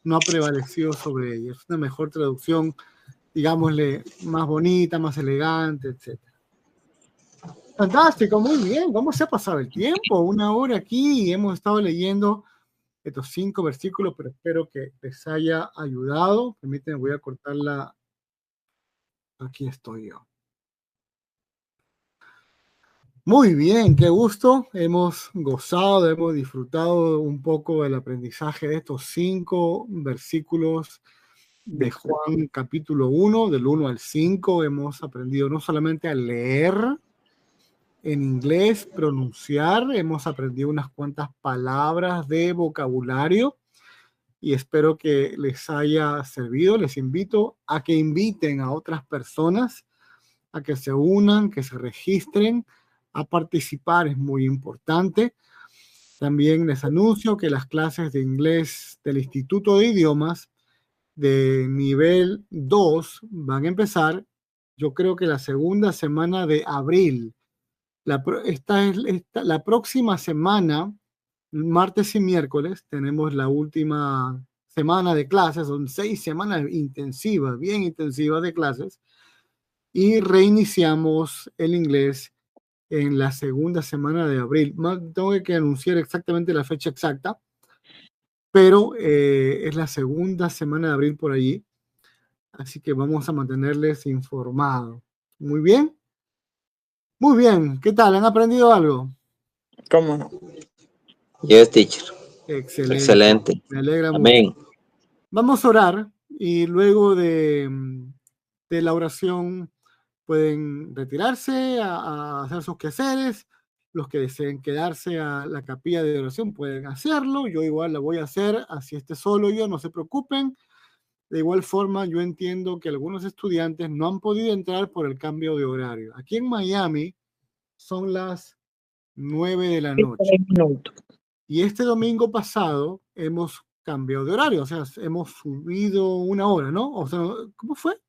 no ha prevalecido sobre ella. Es una mejor traducción, digámosle, más bonita, más elegante, etc. Fantástico, muy bien. ¿Cómo se ha pasado el tiempo? 1 hora aquí y hemos estado leyendo estos 5 versículos, pero espero que les haya ayudado. Permítanme, voy a cortarla. Aquí estoy yo. Muy bien, qué gusto. Hemos gozado, hemos disfrutado un poco del aprendizaje de estos 5 versículos de Juan capítulo 1, del 1 al 5. Hemos aprendido no solamente a leer en inglés, pronunciar, hemos aprendido unas cuantas palabras de vocabulario y espero que les haya servido. Les invito a que inviten a otras personas a que se unan, que se registren a participar, es muy importante. También les anuncio que las clases de inglés del Instituto de Idiomas de nivel 2 van a empezar, yo creo que la segunda semana de abril. La próxima semana, martes y miércoles, tenemos la última semana de clases, son 6 semanas intensivas, bien intensivas de clases, y reiniciamos el inglés en la segunda semana de abril. Tengo que anunciar exactamente la fecha exacta, pero es la segunda semana de abril por allí, así que vamos a mantenerles informados. Muy bien. Muy bien, ¿qué tal? ¿Han aprendido algo? ¿Cómo no? Yes, teacher. Excelente. Excelente. Me alegra Amén. mucho. Vamos a orar y luego de la oración pueden retirarse a hacer sus quehaceres. Los que deseen quedarse a la capilla de oración pueden hacerlo. Yo igual la voy a hacer, así esté solo yo, no se preocupen. De igual forma, yo entiendo que algunos estudiantes no han podido entrar por el cambio de horario. Aquí en Miami son las 9 de la noche. 3 minutos. Y este domingo pasado hemos cambiado de horario, o sea, hemos subido 1 hora, ¿no? O sea, ¿cómo fue?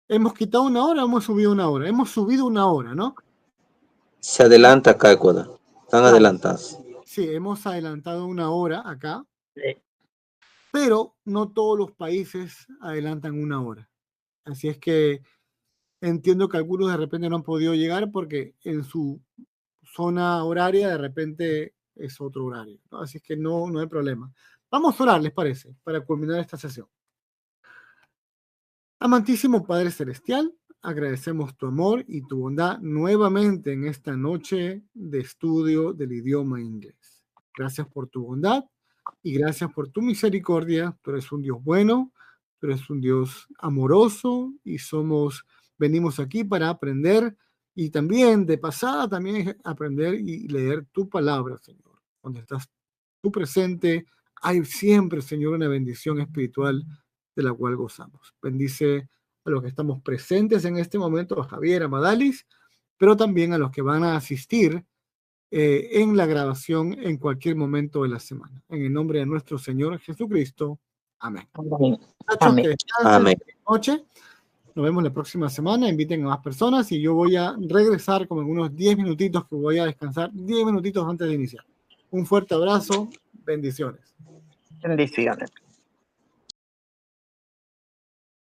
¿Hemos quitado 1 hora o hemos subido 1 hora? Hemos subido 1 hora, ¿no? Se adelanta acá, Ecuador. Están adelantados. Sí, hemos adelantado 1 hora acá, Sí. pero no todos los países adelantan 1 hora. Así es que entiendo que algunos de repente no han podido llegar porque en su zona horaria de repente es otro horario, ¿no? Así es que no hay problema. Vamos a orar, ¿les parece? Para culminar esta sesión. Amantísimo Padre Celestial, agradecemos tu amor y tu bondad nuevamente en esta noche de estudio del idioma inglés. Gracias por tu bondad y gracias por tu misericordia. Tú eres un Dios bueno, tú eres un Dios amoroso y venimos aquí para aprender y también de pasada también aprender y leer tu palabra, Señor. Donde estás tú presente, hay siempre, Señor, una bendición espiritual de la cual gozamos. Bendice a los que estamos presentes en este momento, a Javier, a Madalis, pero también a los que van a asistir en la grabación en cualquier momento de la semana. En el nombre de nuestro Señor Jesucristo. Amén. Amén. Muchachos, que descansen. Amén. Buenas noches. Nos vemos la próxima semana. Inviten a más personas y yo voy a regresar como en unos 10 minutitos, que voy a descansar 10 minutitos antes de iniciar. Un fuerte abrazo. Bendiciones. Bendiciones.